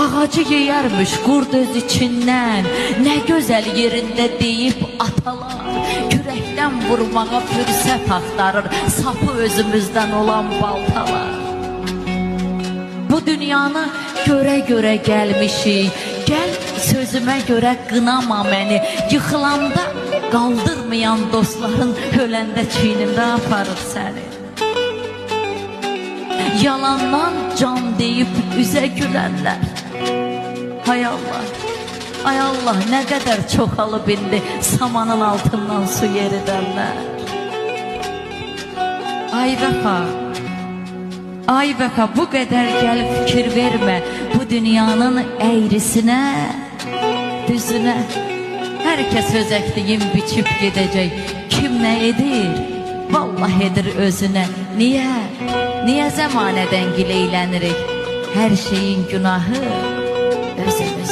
Ağacı yeyərmiş qurd öz içindən, nə gözəl yerində deyib atalar. Kürəkdən vurmağa fürsət axtarır, sapı özümüzdən olan baltalar. Bu dünyanı görə gəlmişik, gəl sözümə görə qınama məni. Yıxılanda qaldırmayan dostların öləndə çiynində aparır səni. Yalandan can deyib üzə gülənlər. Hay Allah, ay Allah, nə qədər çoxalıb indi samanın altından su yeridənlər. Ay vəfa, bu qədər gəl fikir vermə bu dünyanın əyrisinə, düzünə. Hər kəs öz əkdiyin biçib gedəcək, kim nə edir, vallah edir özünə. Niyə zəmanədən gileylənirik, hər şeyin günahı özümüz.